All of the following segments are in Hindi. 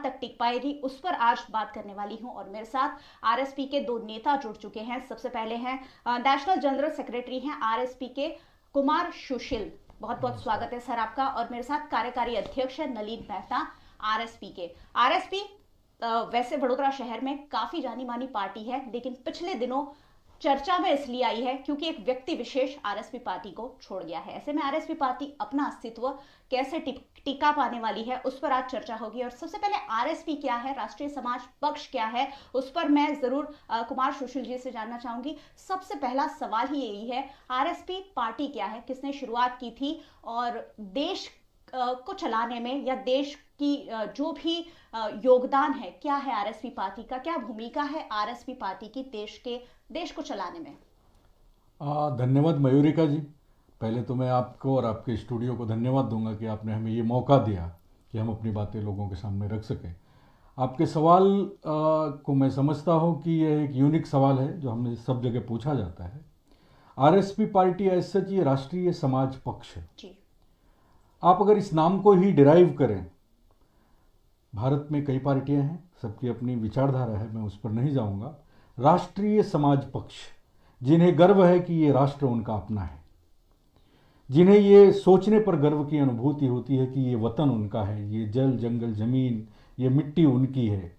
तक टिक पाएगी, उस पर आज बात करने वाली हूं। और मेरे साथ आरएसपी के दो नेता जुड़ चुके हैं। सबसे पहले हैं नेशनल जनरल सेक्रेटरी हैं आरएसपी के कुमार सुशील, बहुत बहुत स्वागत है सर आपका। और मेरे साथ कार्यकारी अध्यक्ष है नलिन मेहता आरएसपी के। आरएसपी वैसे वडोदरा शहर में काफी जानी मानी पार्टी है, लेकिन पिछले दिनों चर्चा में इसलिए आई है क्योंकि एक व्यक्ति विशेष आरएसपी पार्टी को छोड़ गया है। ऐसे में आरएसपी पार्टी अपना अस्तित्व कैसे टिका पाने वाली है, उस पर आज चर्चा होगी। और सबसे पहले आरएसपी क्या है, राष्ट्रीय समाज पक्ष क्या है, उस पर मैं जरूर कुमार सुशील जी से जानना चाहूंगी। सबसे पहला सवाल ही यही है, आरएसपी पार्टी क्या है, किसने शुरुआत की थी, और देश को चलाने में या देश की जो भी योगदान है, क्या है आरएसपी पार्टी का, क्या भूमिका है आरएसपी पार्टी की देश को चलाने में? धन्यवाद मयूरिका जी। पहले तो मैं आपको और आपके स्टूडियो को धन्यवाद दूंगा कि आपने हमें ये मौका दिया कि हम अपनी बातें लोगों के सामने रख सकें। आपके सवाल को मैं समझता हूँ कि यह एक यूनिक सवाल है जो हमें सब जगह पूछा जाता है। आरएसपी पार्टी एज सच ये राष्ट्रीय समाज पक्ष है जी। आप अगर इस नाम को ही डिराइव करें, भारत में कई पार्टियां हैं, सबकी अपनी विचारधारा है, मैं उस पर नहीं जाऊंगा। राष्ट्रीय समाज पक्ष, जिन्हें गर्व है कि ये राष्ट्र उनका अपना है, जिन्हें ये सोचने पर गर्व की अनुभूति होती है कि ये वतन उनका है, ये जल जंगल जमीन ये मिट्टी उनकी है,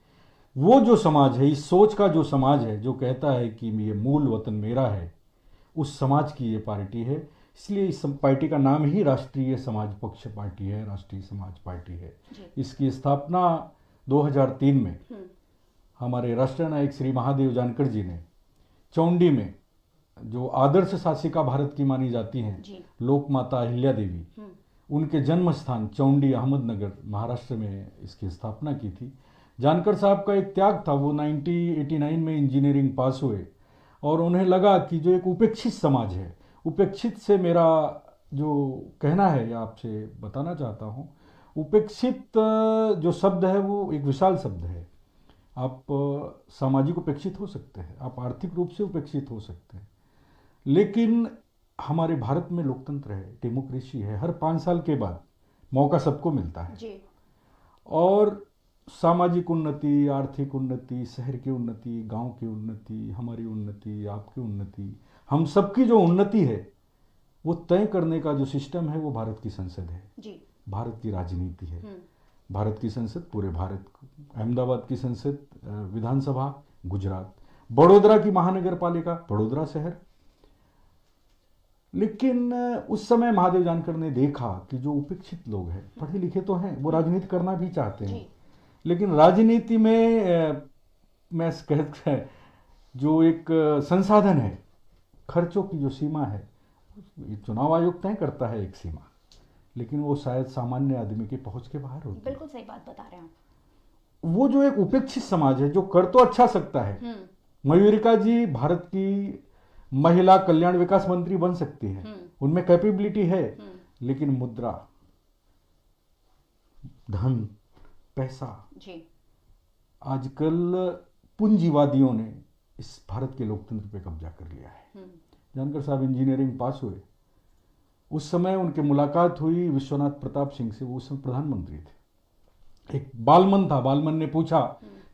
वो जो समाज है, इस सोच का जो समाज है जो कहता है कि ये मूल वतन मेरा है, उस समाज की ये पार्टी है। इसलिए इस पार्टी का नाम ही राष्ट्रीय समाज पक्ष पार्टी है, राष्ट्रीय समाज पार्टी है। इसकी स्थापना 2003 में हमारे राष्ट्रीय नायक श्री महादेव जानकर जी ने चौंडी में, जो आदर्श शासिका भारत की मानी जाती हैं, लोक माता अहिल्या देवी, उनके जन्म स्थान चौंडी अहमदनगर महाराष्ट्र में इसकी स्थापना की थी। जानकर साहब का एक त्याग था, वो 1989 में इंजीनियरिंग पास हुए और उन्हें लगा कि जो एक उपेक्षित समाज है, उपेक्षित से मेरा जो कहना है या आपसे बताना चाहता हूँ, उपेक्षित जो शब्द है वो एक विशाल शब्द है। आप सामाजिक उपेक्षित हो सकते हैं, आप आर्थिक रूप से उपेक्षित हो सकते हैं, लेकिन हमारे भारत में लोकतंत्र है, डेमोक्रेसी है, हर 5 साल के बाद मौका सबको मिलता है जी। और सामाजिक उन्नति, आर्थिक उन्नति, शहर की उन्नति, गांव की उन्नति, हमारी उन्नति, आपकी उन्नति, हम सबकी जो उन्नति है वो तय करने का जो सिस्टम है वो भारत की संसद है जी। भारत की राजनीति है। भारत की संसद पूरे भारत, अहमदाबाद की संसद, विधानसभा गुजरात, बड़ोदरा की महानगर पालिका बड़ोदरा शहर। लेकिन उस समय महादेव जानकर ने देखा कि जो उपेक्षित लोग हैं, पढ़े लिखे तो हैं, वो राजनीति करना भी चाहते हैं, लेकिन राजनीति में मैं कहता जो एक संसाधन है, खर्चों की जो सीमा है, चुनाव आयोग तय करता है एक सीमा, लेकिन वो शायद सामान्य आदमी के पहुंच के बाहर होती है। बिल्कुल सही बात बता रहे हैं। वो जो एक उपेक्षित समाज है जो कर तो अच्छा सकता है, मयूरिका जी भारत की महिला कल्याण विकास मंत्री बन सकती है, उनमें कैपेबिलिटी है, लेकिन मुद्रा, धन, पैसा जी। आजकल पूंजीवादियों ने इस भारत के लोकतंत्र पे कब्जा कर लिया है। जानकर साहब इंजीनियरिंग पास हुए, उस समय उनके मुलाकात हुई विश्वनाथ प्रताप सिंह से, वो उस समय प्रधानमंत्री थे। एक बालमन था, बालमन ने पूछा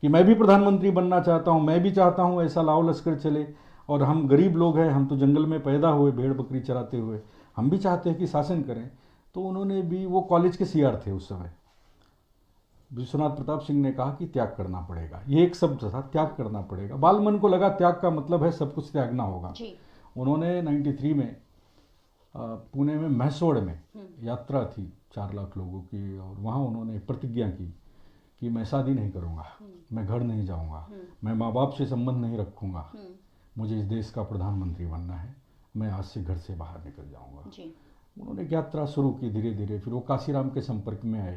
कि मैं भी प्रधानमंत्री बनना चाहता हूं, मैं भी चाहता हूं ऐसा लाओ लश्कर चले, और हम गरीब लोग हैं, हम तो जंगल में पैदा हुए भेड़ बकरी चराते हुए, हम भी चाहते हैं कि शासन करें। तो उन्होंने भी, वो कॉलेज के सीआर थे उस समय, विश्वनाथ प्रताप सिंह ने कहा कि त्याग करना पड़ेगा, ये एक शब्द था, त्याग करना पड़ेगा। बालमन को लगा त्याग का मतलब है सब कुछ त्यागना होगा। उन्होंने 93 में पुणे में महसोड़ में यात्रा थी 4 लाख लोगों की, और वहाँ उन्होंने प्रतिज्ञा की कि मैं शादी नहीं करूँगा, मैं घर नहीं जाऊँगा, मैं माँ बाप से संबंध नहीं रखूँगा, मुझे इस देश का प्रधानमंत्री बनना है, मैं आज से घर से बाहर निकल जाऊँगा। उन्होंने यात्रा शुरू की धीरे धीरे, फिर वो काशीराम के संपर्क में आए।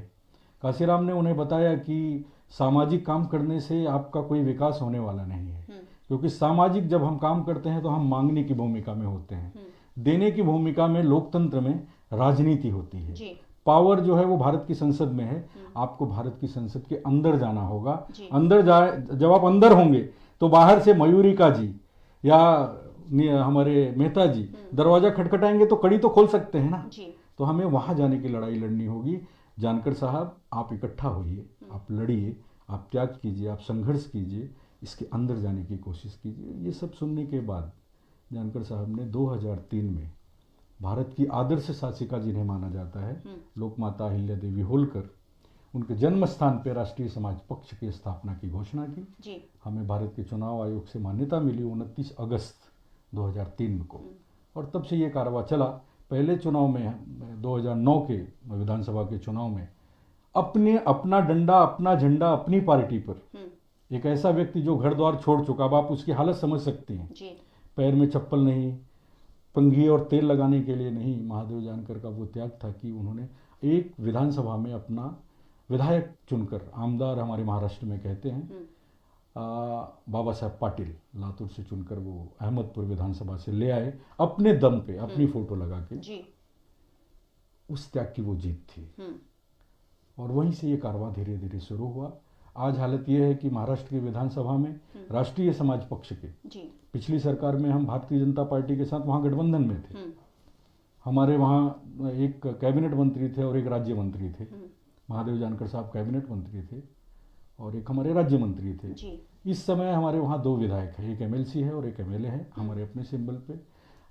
काशीराम ने उन्हें बताया कि सामाजिक काम करने से आपका कोई विकास होने वाला नहीं है, क्योंकि सामाजिक जब हम काम करते हैं तो हम मांगने की भूमिका में होते हैं, देने की भूमिका में लोकतंत्र में राजनीति होती है। पावर जो है वो भारत की संसद में है, आपको भारत की संसद के अंदर जाना होगा। अंदर जाए, जब आप अंदर होंगे तो बाहर से मयूरिका जी या हमारे मेहता जी दरवाजा खटखटाएंगे तो कड़ी तो खोल सकते हैं ना, तो हमें वहां जाने की लड़ाई लड़नी होगी। जानकर साहब आप इकट्ठा होइए, आप लड़िए, आप त्याग कीजिए, आप संघर्ष कीजिए, इसके अंदर जाने की कोशिश कीजिए। ये सब सुनने के बाद जानकर साहब ने 2003 में भारत की आदर्श शासिका जिन्हें माना जाता है लोकमाता अहिल्या देवी होलकर, उनके जन्म स्थान पर राष्ट्रीय समाज पक्ष की स्थापना की घोषणा की जी। हमें भारत के चुनाव आयोग से मान्यता मिली 29 अगस्त 2003 को, और तब से ये कारवां चला। पहले चुनाव में 2009 के विधानसभा के चुनाव में अपना डंडा, अपना झंडा अपनी पार्टी पर एक ऐसा व्यक्ति जो घर द्वार छोड़ चुका, अब आप उसकी हालत समझ सकती हैं जी। पैर में चप्पल नहीं, पंघी और तेल लगाने के लिए नहीं, महादेव जानकर का वो त्याग था कि उन्होंने एक विधानसभा में अपना विधायक चुनकर, आमदार हमारे महाराष्ट्र में कहते हैं, बाबा साहब पाटिल लातूर से चुनकर वो अहमदपुर विधानसभा से ले आए अपने दम पे, अपनी फोटो लगा के जी। उस त्याग की वो जीत थी। और वहीं से ये कारवां धीरे धीरे शुरू हुआ। आज हालत ये है कि महाराष्ट्र की विधानसभा में राष्ट्रीय समाज पक्ष के जी। पिछली सरकार में हम भारतीय जनता पार्टी के साथ वहाँ गठबंधन में थे। हमारे वहाँ एक कैबिनेट मंत्री थे और एक राज्य मंत्री थे। महादेव जानकर साहब कैबिनेट मंत्री थे और एक हमारे राज्य मंत्री थे जी। इस समय हमारे वहाँ 2 विधायक हैं, एक एमएलसी है और एक एमएलए है हमारे अपने सिंबल पे।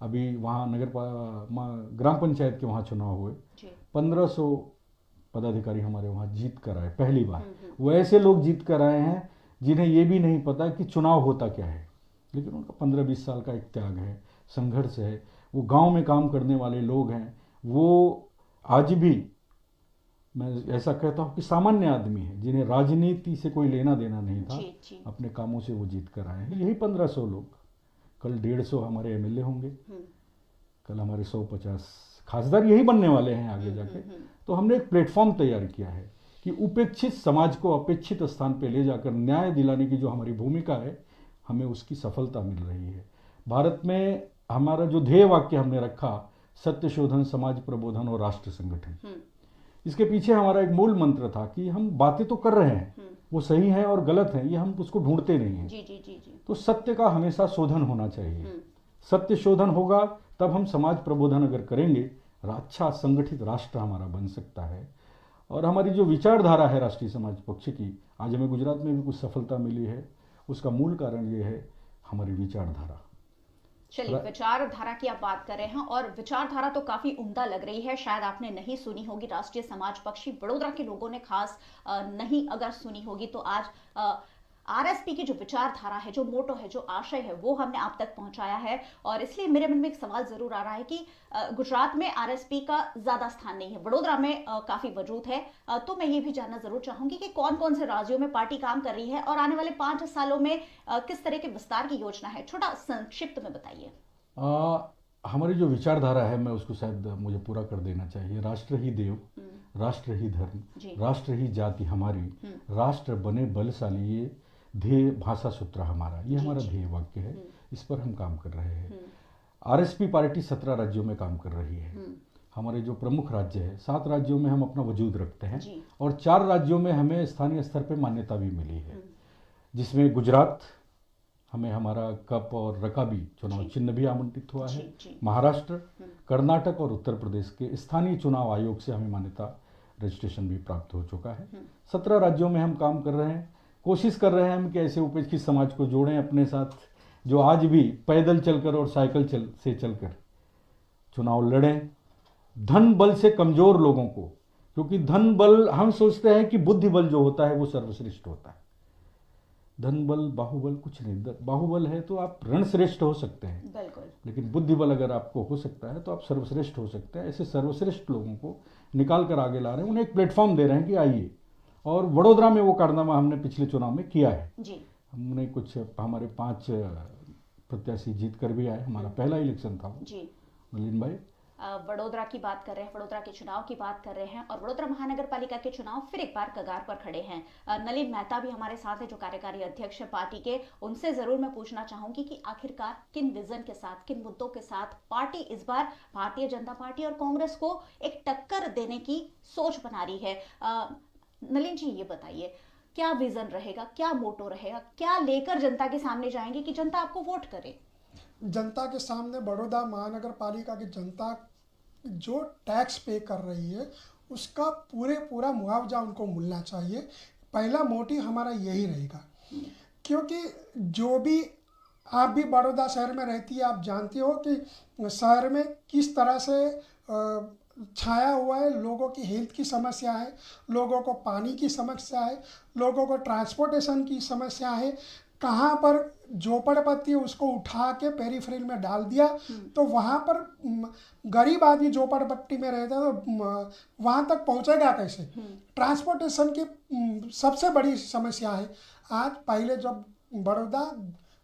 अभी वहाँ ग्राम पंचायत के वहाँ चुनाव हुए, 1500 पदाधिकारी हमारे वहाँ जीत कर आए पहली बार। वो ऐसे लोग जीत कर आए हैं जिन्हें ये भी नहीं पता कि चुनाव होता क्या है, लेकिन उनका 15-20 साल का एक त्याग है, संघर्ष है। वो गांव में काम करने वाले लोग हैं। वो आज भी मैं ऐसा कहता हूँ कि सामान्य आदमी है जिन्हें राजनीति से कोई लेना देना नहीं था। जी। अपने कामों से वो जीत कर आए हैं। यही 1500 लोग, कल 150 हमारे एमएलए होंगे, कल हमारे 150 खासदार यही बनने वाले हैं आगे जाके। तो हमने एक प्लेटफॉर्म तैयार किया है कि उपेक्षित समाज को अपेक्षित स्थान पे ले जाकर न्याय दिलाने की जो हमारी भूमिका है, हमें उसकी सफलता मिल रही है। भारत में हमारा जो ध्येय वाक्य हमने रखा, सत्य शोधन, समाज प्रबोधन और राष्ट्र संगठन, इसके पीछे हमारा एक मूल मंत्र था कि हम बातें तो कर रहे हैं, वो सही है और गलत है ये हम उसको ढूंढते नहीं हैं। जी। तो सत्य का हमेशा शोधन होना चाहिए। सत्य शोधन होगा तब हम समाज प्रबोधन अगर करेंगे, अच्छा संगठित राष्ट्र हमारा बन सकता है। और हमारी जो विचारधारा है राष्ट्रीय समाज पक्ष की, आज हमें गुजरात में भी कुछ सफलता मिली है, उसका मूल कारण ये है हमारी विचारधारा। चलिए, विचारधारा की आप बात कर रहे हैं और विचारधारा तो काफी उम्दा लग रही है। शायद आपने नहीं सुनी होगी, राष्ट्रीय समाज पक्ष वडोदरा के लोगों ने खास नहीं अगर सुनी होगी तो आज आरएसपी की जो विचारधारा है, जो मोटो है, जो आशय है, वो हमने आप तक पहुंचाया है। और इसलिए मेरे मन में एक सवाल जरूर आ रहा है कि गुजरात में आरएसपी का ज्यादा स्थान नहीं है, वडोदरा में काफी वजूद है। तो मैं ये भी जानना जरूर चाहूंगी कि कौन कौन से राज्यों में पार्टी काम कर रही है और आने वाले 5 सालों में किस तरह के विस्तार की योजना है, छोटा संक्षिप्त में बताइए। हमारी जो विचारधारा है, मैं उसको शायद मुझे पूरा कर देना चाहिए। राष्ट्र ही देव, राष्ट्र ही धर्म, राष्ट्र ही जाति हमारी, राष्ट्र बने बलशाली, ये ध्येय भाषा सूत्र हमारा, ये हमारा ध्येय वाक्य है। इस पर हम काम कर रहे हैं। आरएसपी पार्टी 17 राज्यों में काम कर रही है। हमारे जो प्रमुख राज्य है, 7 राज्यों में हम अपना वजूद रखते हैं और 4 राज्यों में हमें स्थानीय स्तर पर मान्यता भी मिली है, जिसमें गुजरात, हमें हमारा कप और रकाबी चुनाव चिन्ह भी आवंटित हुआ है। महाराष्ट्र, कर्नाटक और उत्तर प्रदेश के स्थानीय चुनाव आयोग से हमें मान्यता रजिस्ट्रेशन भी प्राप्त हो चुका है। 17 राज्यों में हम काम कर रहे हैं। कोशिश कर रहे हैं हम कि ऐसे उपेक्षित समाज को जोड़ें अपने साथ, जो आज भी पैदल चलकर और साइकिल से चलकर चुनाव लड़ें। धन बल से कमजोर लोगों को, क्योंकि धन बल, हम सोचते हैं कि बुद्धि बल जो होता है वो सर्वश्रेष्ठ होता है। धन बल, बाहुबल कुछ नहीं। बाहुबल है तो आप रणश्रेष्ठ हो सकते हैं, बिल्कुल, लेकिन बुद्धि बल अगर आपको हो सकता है तो आप सर्वश्रेष्ठ हो सकते हैं। ऐसे सर्वश्रेष्ठ लोगों को निकाल कर आगे ला रहे हैं, उन्हें एक प्लेटफॉर्म दे रहे हैं कि आइए। और वडोदरा में वो कारनामा हमने पिछले चुनाव में किया है जी। हमने कुछ हमारे 5 प्रत्याशी जीत कर भी आए। हमारा पहला इलेक्शन था जी। नलिन भाई, वडोदरा की बात कर रहे हैं, वडोदरा के चुनाव की बात कर रहे हैं और वडोदरा महानगर पालिका के चुनाव फिर एक बार कगार पर खड़े हैं। नलिन मेहता भी हमारे साथ है, जो कार्यकारी अध्यक्ष है पार्टी के। उनसे जरूर मैं पूछना चाहूंगी कि आखिरकार किन विजन के साथ, किन मुद्दों के साथ पार्टी इस बार भारतीय जनता पार्टी और कांग्रेस को एक टक्कर देने की सोच बना रही है। नलिन जी, ये बताइए, क्या विजन रहेगा, क्या मोटो रहेगा, क्या लेकर जनता के सामने जाएंगे कि जनता आपको वोट करे? जनता के सामने बड़ौदा महानगर पालिका की जनता जो टैक्स पे कर रही है उसका पूरा मुआवजा उनको मिलना चाहिए। पहला मोटिव हमारा यही रहेगा, क्योंकि जो भी आप भी बड़ौदा शहर में रहती है, आप जानते हो कि शहर में किस तरह से छाया हुआ है, लोगों की हेल्थ की समस्या है, लोगों को पानी की समस्या है, लोगों को ट्रांसपोर्टेशन की समस्या है। कहाँ पर झोपड़पट्टी है उसको उठा के पेरीफ्रल में डाल दिया, तो वहाँ पर गरीब आदमी झोपड़पट्टी में रहता है तो वहाँ तक पहुँचेगा कैसे। ट्रांसपोर्टेशन की सबसे बड़ी समस्या है। आज पहले जब बड़ौदा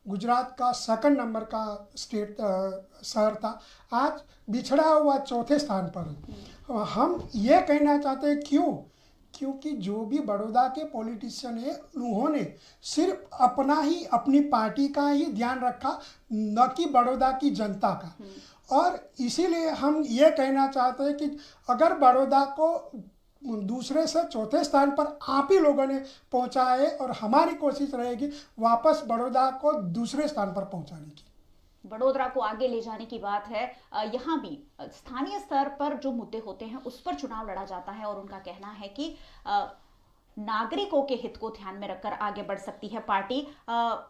गुजरात का 2nd नंबर का स्टेट शहर था, आज बिछड़ा हुआ 4थे स्थान पर है। हम ये कहना चाहते हैं क्योंकि जो भी बड़ौदा के पॉलिटिशियन है उन्होंने सिर्फ अपनी पार्टी का ही ध्यान रखा, न कि बड़ौदा की जनता का। और इसीलिए हम ये कहना चाहते हैं कि अगर बड़ौदा को दूसरे से 4थे स्थान पर आप ही लोगों ने पहुंचा है, और हमारी कोशिश रहेगी वापस बड़ौदा को दूसरे स्थान पर पहुंचाने की। वडोदरा को आगे ले जाने की बात है। यहाँ भी स्थानीय स्तर पर जो मुद्दे होते हैं उस पर चुनाव लड़ा जाता है, और उनका कहना है कि नागरिकों के हित को ध्यान में रखकर आगे बढ़ सकती है पार्टी।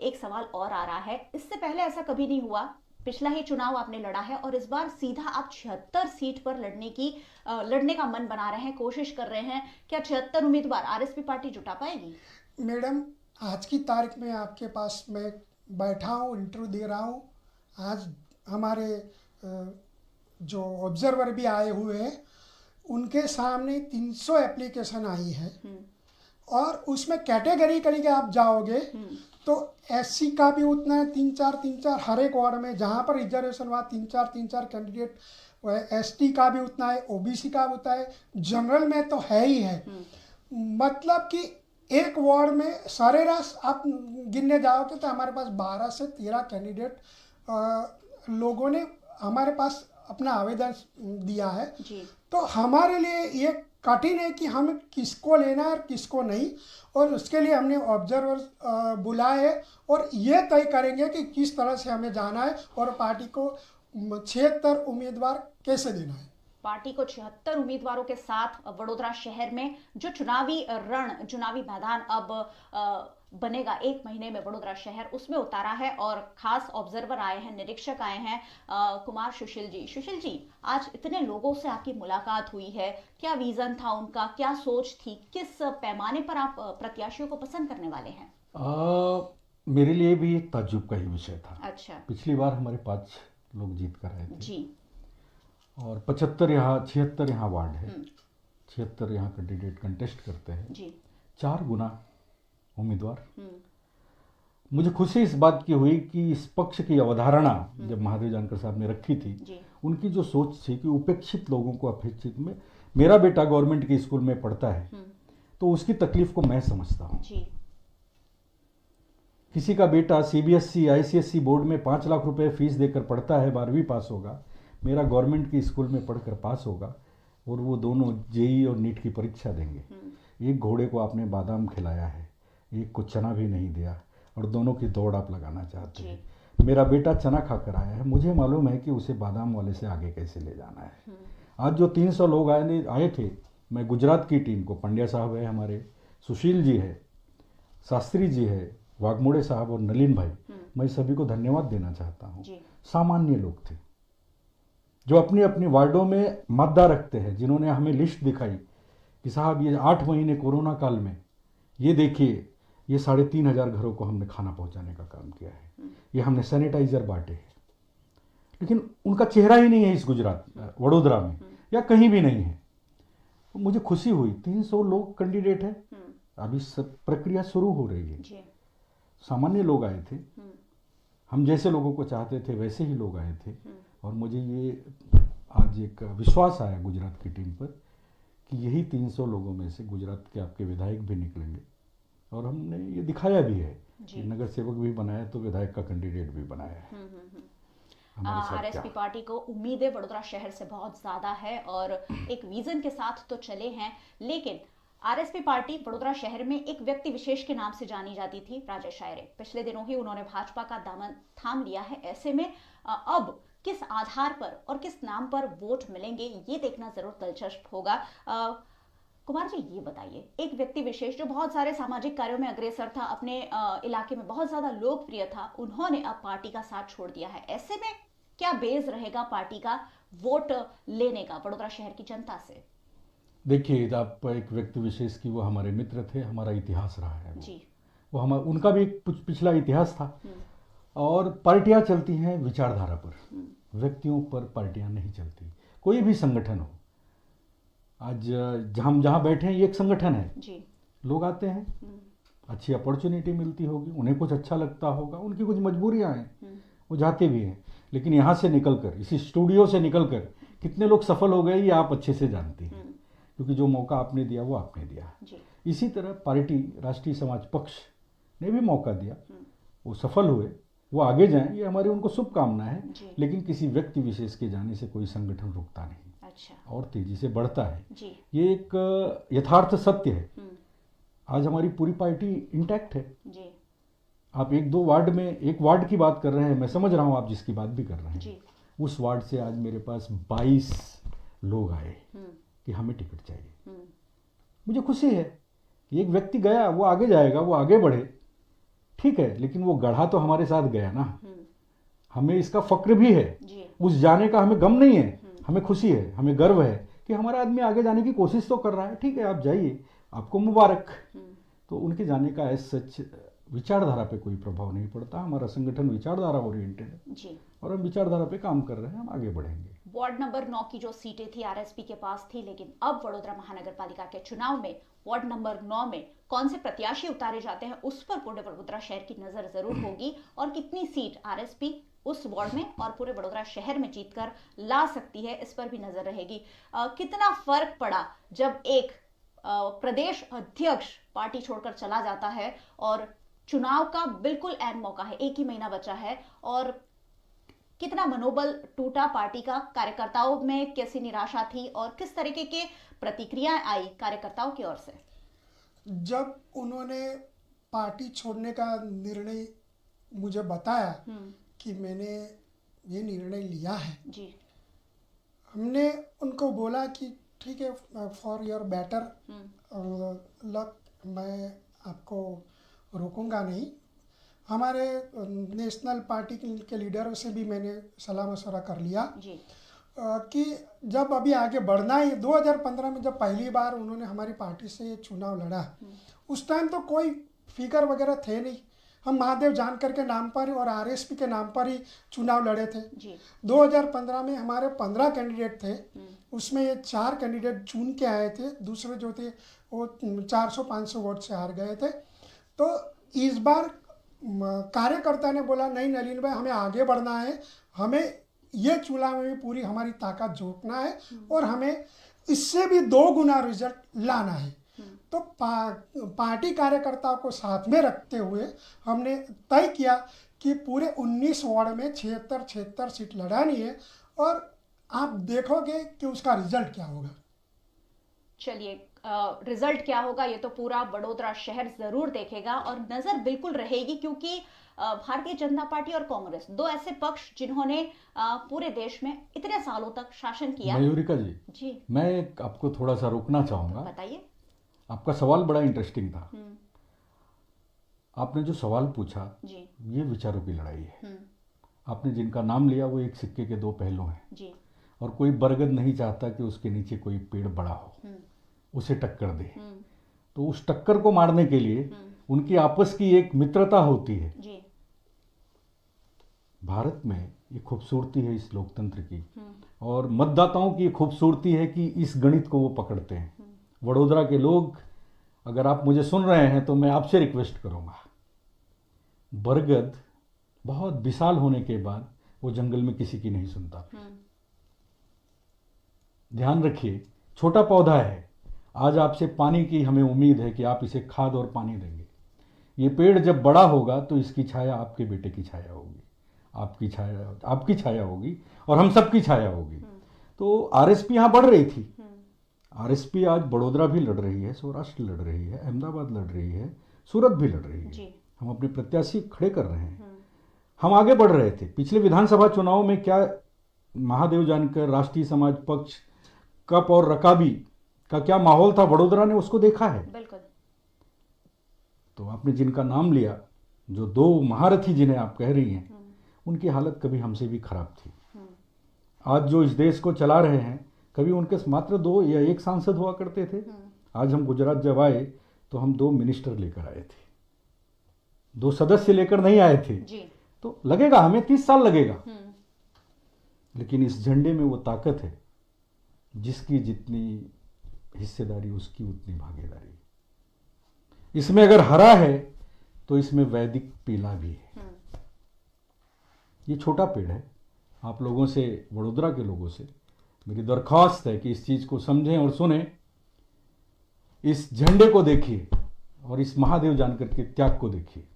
एक सवाल और आ रहा है, इससे पहले ऐसा कभी नहीं हुआ, पिछला ही चुनाव आपने लड़ा है और इस बार सीधा आप 76 सीट पर लड़ने का मन बना रहे हैं, कोशिश कर रहे हैं। क्या 76 उम्मीदवार आरएसपी पार्टी जुटा पाएगी? मैडम, आज की तारीख में आपके पास मैं बैठा हूँ, इंटरव्यू दे रहा हूँ। आज हमारे जो ऑब्जर्वर भी आए हुए हैं, उनके सामने 300 एप्लीकेशन आई है, और उसमें कैटेगरिकली आप जाओगे तो एससी का भी उतना है, 3-4 हर एक वार्ड में। जहाँ पर रिजर्वेशन हुआ 3-4 कैंडिडेट, एसटी का भी उतना है, ओबीसी का भी उतना है, जनरल में तो है ही है। मतलब कि एक वार्ड में सरेराश आप गिनने जाओगे तो हमारे पास 12 से 13 कैंडिडेट लोगों ने हमारे पास अपना आवेदन दिया है जी। तो हमारे लिए ये कठिन है कि हम किसको लेना है और किसको नहीं, और उसके लिए हमने ऑब्जर्वर बुलाए हैं, और ये तय करेंगे कि किस तरह से हमें जाना है और पार्टी को 76 उम्मीदवार कैसे देना है। पार्टी को 76 उम्मीदवारों के साथ वडोदरा शहर में जो चुनावी मैदान अब बनेगा 1 महीने में वडोदरा शहर, उसमें उतारा है, और खास ऑब्जर्वर आए हैं, निरीक्षक आए हैं, कुमार सुशील जी। सुशील जी, आज इतने लोगों से आपकी मुलाकात हुई है, क्या विजन था उनका, क्या सोच थी, किस पैमाने पर आप प्रत्याशियों को पसंद करने वाले हैं? मेरे लिए भी एक ताज्जुब का ही विषय था। अच्छा। पिछली बार हमारे 5 लोग जीत कर आए थे जी, और 76 यहाँ वार्ड है, 76 यहाँ कैंडिडेट कंटेस्ट करते हैं जी। 4 गुना उम्मीदवार। मुझे खुशी इस बात की हुई कि इस पक्ष की अवधारणा जब महादेव जानकर साहब ने रखी थी जी। उनकी जो सोच थी कि उपेक्षित लोगों को अपेक्षित में, मेरा बेटा गवर्नमेंट के स्कूल में पढ़ता है तो उसकी तकलीफ को मैं समझता हूँ। जी। किसी का बेटा सीबीएसई आईसीएसई बोर्ड में 5 लाख रुपए फीस देकर पढ़ता है, 12वीं पास होगा, मेरा गवर्नमेंट के स्कूल में पढ़कर पास होगा, और वो दोनों जेई और नीट की परीक्षा देंगे। एक घोड़े को आपने बादाम खिलाया है, एक को चना भी नहीं दिया, और दोनों की दौड़ आप लगाना चाहते हैं। मेरा बेटा चना खाकर आया है, मुझे मालूम है कि उसे बादाम वाले से आगे कैसे ले जाना है। आज जो 300 लोग आए थे, मैं गुजरात की टीम को, पंड्या साहब है हमारे, सुशील जी है, शास्त्री जी है, वाघमोड़े साहब और नलिन भाई, मैं सभी को धन्यवाद देना चाहता हूँ। सामान्य लोग थे जो अपनी अपनी वार्डों में मतदान रखते हैं, जिन्होंने हमें लिस्ट दिखाई कि साहब ये 8 महीने कोरोना काल में, ये देखिए ये 3500 घरों को हमने खाना पहुंचाने का काम किया है, ये हमने सैनिटाइजर बांटे हैं, लेकिन उनका चेहरा ही नहीं है इस वडोदरा में या कहीं भी नहीं है। तो मुझे खुशी हुई, 300 लोग कैंडिडेट है, अभी सब प्रक्रिया शुरू हो रही है। सामान्य लोग आए थे, हम जैसे लोगों को चाहते थे वैसे ही लोग आए थे, और मुझे ये आज एक विश्वास आया गुजरात की टीम पर कि यही 300 लोगों में से गुजरात के आपके विधायक भी निकलेंगे, और हमने ये दिखाया भी है कि नगर सेवक भी बनाया तो विधायक का कैंडिडेट भी बनाया है। आरएसपी पार्टी को उम्मीदें वडोदरा शहर से बहुत ज्यादा है और एक विजन के साथ तो चले हैं, लेकिन आरएसपी पार्टी वडोदरा शहर में एक व्यक्ति विशेष के नाम से जानी जाती थी, राजेश आयरे। पिछले दिनों ही उन्होंने भाजपा का दामन थाम लिया है। ऐसे में अब किस आधार पर और किस नाम पर वोट मिलेंगे, ये देखना जरूर दिलचस्प होगा। कुमार जी, ये बताइए, एक व्यक्ति विशेष जो बहुत सारे सामाजिक कार्यों में अग्रसर था, अपने इलाके में बहुत ज्यादा लोकप्रिय था, उन्होंने अब पार्टी का साथ छोड़ दिया है। ऐसे में क्या बेस रहेगा पार्टी का वोट लेने का वडोदरा शहर की जनता से? देखिए, आप एक व्यक्ति विशेष की, वो हमारे मित्र थे, हमारा इतिहास रहा है जी। वो हमारा, उनका भी एक पिछला इतिहास था। और पार्टियां चलती हैं विचारधारा पर, व्यक्तियों पर पार्टियां नहीं चलती। कोई भी संगठन हो, आज हम जहाँ बैठे हैं ये एक संगठन है जी। लोग आते हैं, अच्छी अपॉर्चुनिटी मिलती होगी, उन्हें कुछ अच्छा लगता होगा, उनकी कुछ मजबूरियां हैं, वो जाते भी हैं। लेकिन यहाँ से निकलकर, इसी स्टूडियो से निकलकर कितने लोग सफल हो गए ये आप अच्छे से जानती हैं, क्योंकि जो मौका आपने दिया वो आपने दिया। इसी तरह पार्टी राष्ट्रीय समाज पक्ष ने भी मौका दिया, वो सफल हुए, वो आगे जाएं, ये हमारी उनको शुभकामना है। लेकिन किसी व्यक्ति विशेष के जाने से कोई संगठन रुकता नहीं, अच्छा, और तेजी से बढ़ता है जी। ये एक यथार्थ सत्य है। आज हमारी पूरी पार्टी इंटैक्ट है जी। आप एक दो वार्ड में, एक वार्ड की बात कर रहे हैं, मैं समझ रहा हूं आप जिसकी बात भी कर रहे हैं जी। उस वार्ड से आज मेरे पास 22 लोग आए कि हमें टिकट चाहिए। मुझे खुशी है कि एक व्यक्ति गया, वो आगे जाएगा, वो आगे बढ़े, ठीक है, लेकिन वो गढ़ा तो हमारे साथ गया ना, हमें इसका फक्र भी है जी। उस जाने का, हमें गम नहीं है, हमें खुशी है, हमें गर्व है कि हमारा आदमी आगे जाने की कोशिश तो कर रहा है। ठीक है, आप जाइए, आपको मुबारक। तो उनके जाने का एज सच विचारधारा पे कोई प्रभाव नहीं पड़ता। हमारा संगठन विचारधारा ओरिएंटेड है जी। और हम विचारधारा पे काम कर रहे हैं, हम आगे बढ़ेंगे। वार्ड नंबर 9 की जो सीटें थी आरएसपी के पास थी, लेकिन अब वडोदरा महानगर पालिका के चुनाव में वार्ड नंबर 9 में कौन से प्रत्याशी उतारे जाते हैं उस पर पूरे वडोदरा शहर की नजर जरूर होगी, और कितनी सीट आरएसपी उस वार्ड में और पूरे वडोदरा शहर में जीतकर ला सकती है, इस पर भी नजर रहेगी। कितना फर्क पड़ा जब एक प्रदेश अध्यक्ष पार्टी छोड़कर चला जाता है और चुनाव का बिल्कुल ऐन मौका है, एक ही महीना बचा है, और कितना मनोबल टूटा पार्टी का, कार्यकर्ताओं में कैसी निराशा थी और किस तरीके के प्रतिक्रियाएं आई कार्यकर्ताओं की ओर से? जब उन्होंने पार्टी छोड़ने का निर्णय मुझे बताया कि मैंने ये निर्णय लिया है जी। हमने उनको बोला कि ठीक है, फॉर योर बेटर लक, मैं आपको रोकूंगा नहीं। हमारे नेशनल पार्टी के लीडरों से भी मैंने सलाह मशवरा कर लिया जी। कि जब अभी आगे बढ़ना है। 2015 में जब पहली बार उन्होंने हमारी पार्टी से ये चुनाव लड़ा, उस टाइम तो कोई फिगर वगैरह थे नहीं, हम महादेव जानकर के नाम पर और आरएसपी के नाम पर ही चुनाव लड़े थे जी। 2015 में हमारे 15 कैंडिडेट थे, उसमें ये 4 कैंडिडेट चुन के आए थे, दूसरे जो थे वो 400-500 वोट से हार गए थे। तो इस बार कार्यकर्ता ने बोला नहीं नलिन भाई, हमें आगे बढ़ना है, हमें ये चुनाव में पूरी हमारी ताकत झोंकना है और हमें इससे भी 2 गुना रिजल्ट लाना है। तो पार्टी कार्यकर्ताओं को साथ में रखते हुए हमने तय किया कि पूरे 19 वार्ड में 76 सीट लड़ानी है, और आप देखोगे कि उसका रिजल्ट क्या होगा। चलिए, रिजल्ट क्या होगा ये तो पूरा वडोदरा शहर जरूर देखेगा, और नजर बिल्कुल रहेगी, क्योंकि भारतीय जनता पार्टी और कांग्रेस, 2 ऐसे पक्ष जिन्होंने पूरे देश में इतने सालों तक शासन किया। मयूरिका जी, जी, मैं आपको थोड़ा सा रोकना चाहूंगा। बताइए। आपका सवाल बड़ा इंटरेस्टिंग था। आपने जो सवाल पूछा जी। ये विचारों की लड़ाई है। आपने जिनका नाम लिया वो एक सिक्के के 2 पहलू हैं जी। और कोई बरगद नहीं चाहता कि उसके नीचे कोई पेड़ बड़ा हो, उसे टक्कर दे। तो उस टक्कर को मारने के लिए उनकी आपस की एक मित्रता होती है जी। भारत में। ये खूबसूरती है इस लोकतंत्र की, और मतदाताओं की खूबसूरती है कि इस गणित को वो पकड़ते हैं। वडोदरा के लोग, अगर आप मुझे सुन रहे हैं तो मैं आपसे रिक्वेस्ट करूंगा, बरगद बहुत विशाल होने के बाद वो जंगल में किसी की नहीं सुनता। ध्यान रखिए, छोटा पौधा है, आज आपसे पानी की हमें उम्मीद है कि आप इसे खाद और पानी देंगे। ये पेड़ जब बड़ा होगा तो इसकी छाया आपके बेटे की छाया होगी, आपकी छाया होगी, और हम सबकी छाया होगी। तो आरएसपी यहाँ बढ़ रही थी। आरएसपी आज बड़ोदरा भी लड़ रही है, सौराष्ट्र लड़ रही है, अहमदाबाद लड़ रही है, सूरत भी लड़ रही है। हम अपने प्रत्याशी खड़े कर रहे हैं, हम आगे बढ़ रहे थे। पिछले विधानसभा चुनाव में क्या महादेव जानकर राष्ट्रीय समाज पक्ष कप और रकाबी का क्या माहौल था, वडोदरा ने उसको देखा है। बिल्कुल। तो आपने जिनका नाम लिया, जो दो महारथी जिन्हें आप कह रही हैं, उनकी हालत कभी हमसे भी खराब थी। आज जो इस देश को चला रहे हैं, कभी उनके मात्र 2 या 1 सांसद हुआ करते थे। आज हम गुजरात जब आए तो हम 2 मिनिस्टर लेकर आए थे, 2 सदस्य लेकर नहीं आए थे जी। तो लगेगा हमें 30 साल लगेगा, लेकिन इस झंडे में वो ताकत है, जिसकी जितनी हिस्सेदारी उसकी उतनी भागीदारी। इसमें अगर हरा है तो इसमें वैदिक पीला भी है। ये छोटा पेड़ है। आप लोगों से, वडोदरा के लोगों से मेरी दरख्वास्त है कि इस चीज को समझें और सुनें। इस झंडे को देखिए और इस महादेव जानकर के त्याग को देखिए।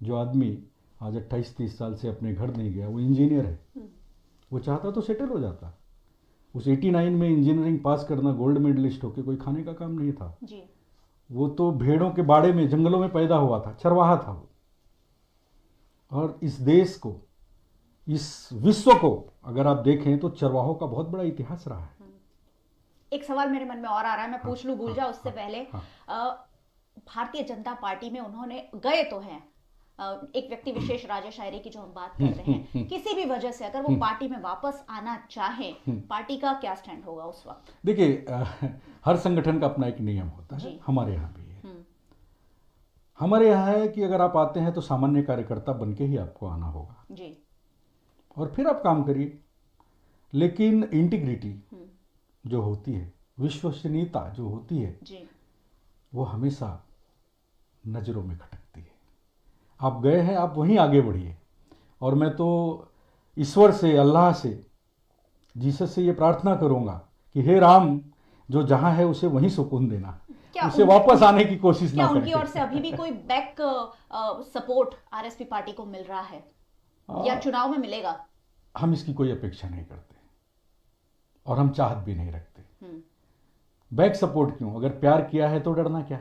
जो आदमी आज 28-30 साल से अपने घर नहीं गया, वो इंजीनियर है। वो चाहता तो सेटल हो जाता। उस 89 में इंजीनियरिंग पास करना, गोल्ड मेडलिस्ट होकर कोई खाने का काम नहीं था जी। वो तो भेड़ों के बाड़े में, जंगलों में पैदा हुआ था, चरवाहा था वो। और इस देश को, इस विश्व को अगर आप देखें तो चरवाहों का बहुत बड़ा इतिहास रहा है। एक सवाल मेरे मन में और आ रहा है, मैं पूछ लूं, भूल जाओ उससे पहले। भारतीय जनता पार्टी में उन्होंने गए तो हैं, एक व्यक्ति विशेष राजेश आयरे की जो हम बात कर रहे हैं, किसी भी वजह से अगर वो पार्टी में वापस आना चाहें, पार्टी का क्या स्टैंड होगा उस वक्त? देखिए, हर संगठन का अपना एक नियम होता है, हमारे यहाँ भी है। हमारे यहाँ है कि अगर आप आते हैं तो सामान्य कार्यकर्ता बन के ही आपको आना होगा जी, और फिर आप काम करिए। लेकिन इंटीग्रिटी जो होती है, विश्वसनीयता जो होती है जी, वो हमेशा नज़रों में खटकती है। आप गए हैं, आप वहीं आगे बढ़िए। और मैं तो ईश्वर से, अल्लाह से, जीसस से ये प्रार्थना करूंगा कि हे राम, जो जहां है उसे वहीं सुकून देना, उसे वापस आने की कोशिश ना करें। उनकी ओर से अभी भी कोई बैक सपोर्ट आरएसपी पार्टी को मिल रहा है या चुनाव में मिलेगा? हम इसकी कोई अपेक्षा नहीं करते और हम चाहत भी नहीं रखते। बैक सपोर्ट क्यों? अगर प्यार किया है तो डरना क्या?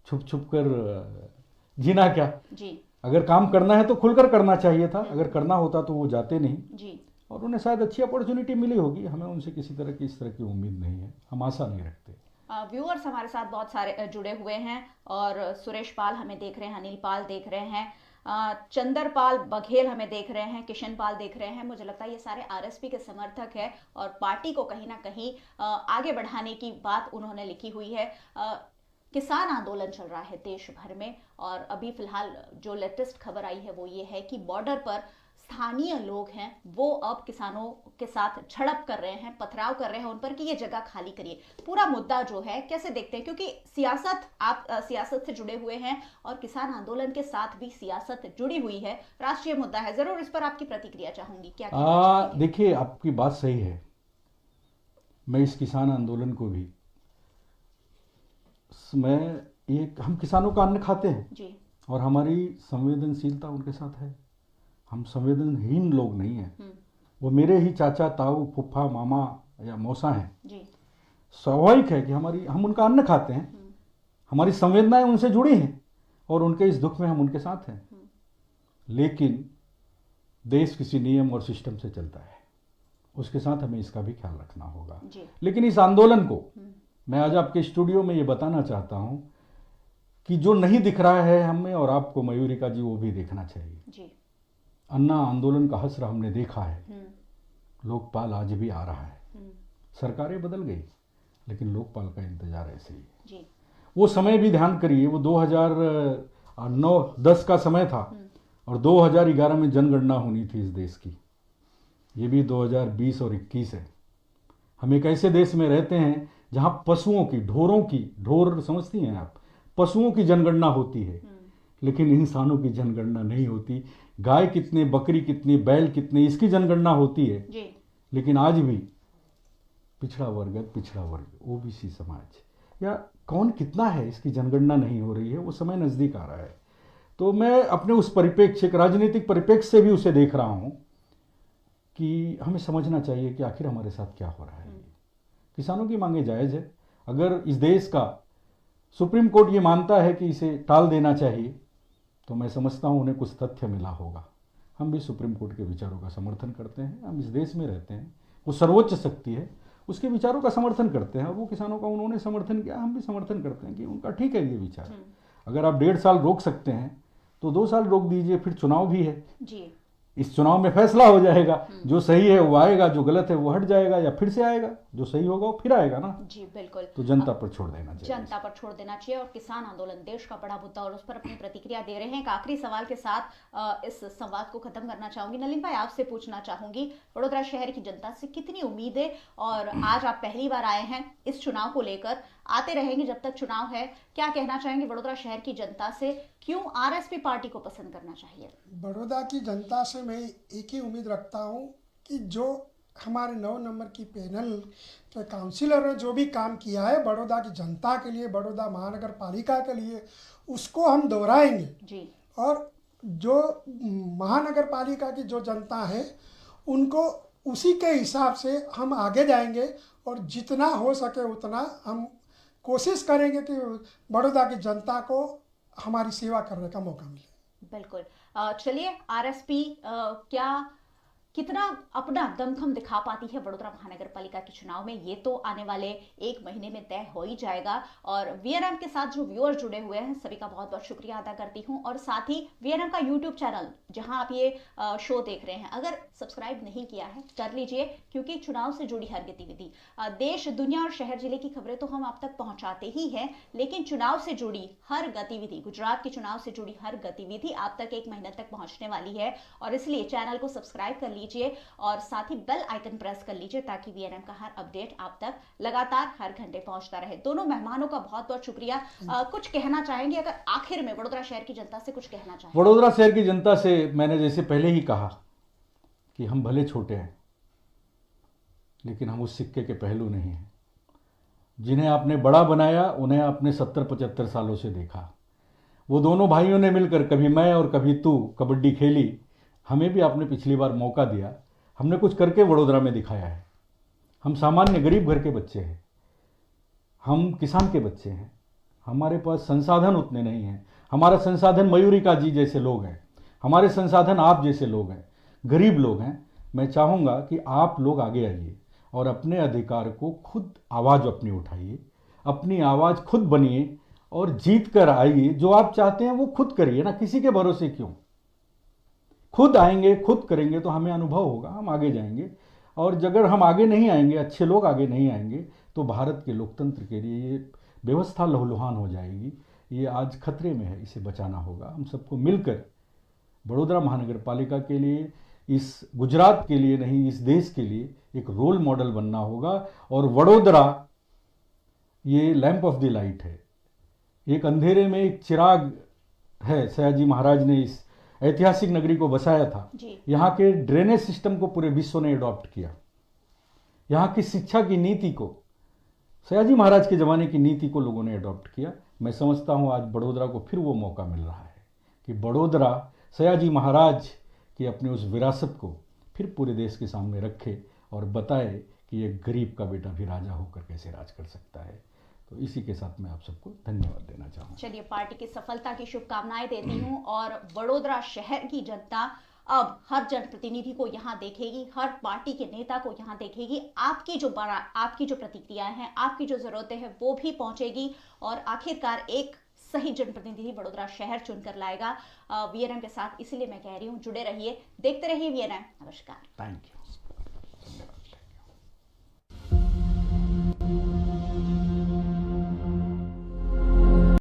छुप छुप कर जीना क्या? जी। अगर काम करना है तो खुलकर करना चाहिए था। अगर करना होता तो वो जाते नहीं जी। और उन्हें शायद अच्छी अपॉर्चुनिटी मिली होगी। हमें उनसे किसी तरह की इस तरह की उम्मीद नहीं है, हम आशा नहीं रखते। व्यूअर्स हमारे साथ बहुत सारे जुड़े हुए हैं और सुरेश पाल हमें देख रहे हैं, अनिल पाल देख रहे हैं, चंद्रपाल बघेल हमें देख रहे हैं, किशन पाल देख रहे हैं। मुझे लगता है ये सारे आरएसपी के समर्थक हैं और पार्टी को कहीं ना कहीं आगे बढ़ाने की बात उन्होंने लिखी हुई है। किसान आंदोलन चल रहा है देश भर में और अभी फिलहाल जो लेटेस्ट खबर आई है वो ये है कि बॉर्डर पर स्थानीय लोग हैं वो अब किसानों के साथ झड़प कर रहे हैं, पथराव कर रहे हैं उन पर कि ये जगह खाली करिए। पूरा मुद्दा जो है कैसे देखते हैं, क्योंकि सियासत, आप सियासत से जुड़े हुए हैं और किसान आंदोलन के साथ भी सियासत जुड़ी हुई है, राष्ट्रीय मुद्दा है, जरूर इस पर आपकी प्रतिक्रिया चाहूंगी। क्या देखिए, आपकी बात सही है। मैं इस किसान आंदोलन को भी, हम किसानों का अन्न खाते हैं जी। और हमारी संवेदनशीलता उनके साथ है। हम संवेदनहीन लोग नहीं हैं। वो मेरे ही चाचा, ताऊ, फुफ्फा, मामा या मौसा हैं जी। स्वाभाविक है कि हम उनका अन्न खाते हैं, हमारी संवेदनाएं उनसे जुड़ी हैं और उनके इस दुख में हम उनके साथ हैं। लेकिन देश किसी नियम और सिस्टम से चलता है, उसके साथ हमें इसका भी ख्याल रखना होगा। लेकिन इस आंदोलन को मैं आज आपके स्टूडियो में ये बताना चाहता हूं कि जो नहीं दिख रहा है हमें और आपको, मयूरिका जी, वो भी देखना चाहिए जी। अन्ना आंदोलन का हसरा हमने देखा है। लोकपाल आज भी आ रहा है। सरकारें बदल गई लेकिन लोकपाल का इंतजार ऐसे ही है जी। वो समय भी ध्यान करिए, वो 2009-10 का समय था और 2011 में जनगणना होनी थी इस देश की। ये भी 2020 और 21 है। हम एक ऐसे देश में रहते हैं जहां पशुओं की, ढोर समझती हैं आप, पशुओं की जनगणना होती है लेकिन इंसानों की जनगणना नहीं होती। गाय कितने, बकरी कितनी, बैल कितने, इसकी जनगणना होती है जी। लेकिन आज भी पिछड़ा वर्ग, ओबीसी समाज या कौन कितना है, इसकी जनगणना नहीं हो रही है। वो समय नजदीक आ रहा है। तो मैं अपने उस परिप्रेक्ष्य, राजनीतिक परिप्रेक्ष्य से भी उसे देख रहा हूं कि हमें समझना चाहिए कि आखिर हमारे साथ क्या हो रहा है। किसानों की मांगे जायज़ है। अगर इस देश का सुप्रीम कोर्ट ये मानता है कि इसे टाल देना चाहिए तो मैं समझता हूं उन्हें कुछ तथ्य मिला होगा। हम भी सुप्रीम कोर्ट के विचारों का समर्थन करते हैं। हम इस देश में रहते हैं, वो सर्वोच्च शक्ति है, उसके विचारों का समर्थन करते हैं। और वो किसानों का उन्होंने समर्थन किया, हम भी समर्थन करते हैं कि उनका ठीक है ये विचार। अगर आप 1.5 साल रोक सकते हैं तो 2 साल रोक दीजिए, फिर चुनाव भी है जी। इस चुनाव में फैसला हो जाएगा, जो सही है वो आएगा, जो गलत है वो हट जाएगा या फिर से आएगा, जो सही होगा वो फिर आएगा ना। जी बिल्कुल। तो जनता पर छोड़ देना चाहिए, जनता पर छोड़ देना चाहिए। और किसान आंदोलन देश का बड़ा मुद्दा और उस पर अपनी प्रतिक्रिया दे रहे हैं। एक आखिरी सवाल के साथ इस संवाद को खत्म करना चाहूंगी। नलिन भाई, आपसे पूछना चाहूंगी, वडोदरा शहर की जनता से कितनी उम्मीदें, और आज आप पहली बार आए हैं इस चुनाव को लेकर, आते रहेंगे जब तक चुनाव है, क्या कहना चाहेंगे वडोदरा शहर की जनता से? क्यों आरएसपी पार्टी को पसंद करना चाहिए? बड़ौदा की जनता से मैं एक ही उम्मीद रखता हूं कि जो हमारे 9 नंबर की पैनल के काउंसिलर ने जो भी काम किया है बड़ौदा की जनता के लिए, बड़ौदा महानगर पालिका के लिए, उसको हम दोहराएंगे जी। और जो महानगर पालिका की जो जनता है उनको उसी के हिसाब से हम आगे जाएंगे और जितना हो सके उतना हम कोशिश करेंगे कि बड़ौदा की जनता को हमारी सेवा करने का मौका मिले। बिल्कुल। चलिए, आरएसपी क्या कितना अपना दमखम दिखा पाती है वडोदरा महानगर पालिका के चुनाव में, ये तो आने वाले 1 महीने में तय हो ही जाएगा। और वीएनएम के साथ जो व्यूअर जुड़े हुए हैं सभी का बहुत बहुत शुक्रिया अदा करती हूं। और साथ ही वीएनएम का यूट्यूब चैनल जहां आप ये शो देख रहे हैं, अगर सब्सक्राइब नहीं किया है कर लीजिए, क्योंकि चुनाव से जुड़ी हर गतिविधि, देश दुनिया और शहर जिले की खबरें तो हम आप तक पहुंचाते ही हैं, लेकिन चुनाव से जुड़ी हर गतिविधि, गुजरात के चुनाव से जुड़ी हर गतिविधि आप तक 1 महीने तक पहुंचने वाली है। और इसलिए चैनल को सब्सक्राइब कर लीजिए और साथ ही बेल आइकन प्रेस कर लीजिए ताकि वीएनएम का हर अपडेट आप तक लगातार हर घंटे पहुंचता रहे। दोनों मेहमानों का बहुत बहुत शुक्रिया। कुछ कहना चाहेंगे अगर आखिर में वडोदरा शहर की जनता से कुछ कहना चाहेंगे? वडोदरा शहर की जनता से मैंने जैसे पहले ही कहा कि हम भले छोटे हैं लेकिन हम उस सिक्के के पहलू नहीं हैं। जिन्हें आपने बड़ा बनाया उन्हें आपने 70-75 सालों से देखा। वो दोनों भाइयों ने मिलकर कभी मैं और कभी तू कबड्डी खेली। हमें भी आपने पिछली बार मौका दिया, हमने कुछ करके वडोदरा में दिखाया है। हम सामान्य गरीब घर के बच्चे हैं, हम किसान के बच्चे हैं, हमारे पास संसाधन उतने नहीं हैं। हमारा संसाधन मयूरिका जी जैसे लोग हैं, हमारे संसाधन आप जैसे लोग हैं, गरीब लोग हैं। मैं चाहूँगा कि आप लोग आगे आइए और अपने अधिकार को खुद आवाज़ अपनी उठाइए, अपनी आवाज़ खुद बनिए और जीत कर आइए। जो आप चाहते हैं वो खुद करिए ना, किसी के भरोसे क्यों। खुद आएंगे, खुद करेंगे तो हमें अनुभव होगा, हम आगे जाएंगे। और अगर हम आगे नहीं आएंगे, अच्छे लोग आगे नहीं आएंगे, तो भारत के लोकतंत्र के लिए ये व्यवस्था लहूलुहान हो जाएगी। ये आज खतरे में है, इसे बचाना होगा। हम सबको मिलकर वडोदरा महानगर पालिका के लिए, इस गुजरात के लिए नहीं, इस देश के लिए एक रोल मॉडल बनना होगा। और वडोदरा ये लैंप ऑफ द लाइट है, एक अंधेरे में एक चिराग है। सयाजी महाराज ने इस ऐतिहासिक नगरी को बसाया था। यहाँ के ड्रेनेज सिस्टम को पूरे विश्व ने अडॉप्ट किया। यहाँ की शिक्षा की नीति को, सयाजी महाराज के ज़माने की नीति को लोगों ने अडॉप्ट किया। मैं समझता हूँ आज वडोदरा को फिर वो मौका मिल रहा है कि वडोदरा सयाजी महाराज की अपने उस विरासत को फिर पूरे देश के सामने रखे और बताए कि एक गरीब का बेटा भी राजा होकर कैसे राज कर सकता है। तो इसी के साथ मैं आप सबको धन्यवाद देना चाहूँगा। चलिए, पार्टी की सफलता की शुभकामनाएं देती हूँ। और वडोदरा शहर की जनता अब हर जनप्रतिनिधि को यहाँ देखेगी, हर पार्टी के नेता को यहाँ देखेगी। आपकी जो प्रतिक्रिया है, आपकी जो जरूरतें हैं वो भी पहुंचेगी और आखिरकार एक सही जनप्रतिनिधि वडोदरा शहर चुनकर लाएगा वीएनएम के साथ। इसीलिए मैं कह रही हूँ जुड़े रहिए, देखते रहिए वीएनएम। नमस्कार। Thank you.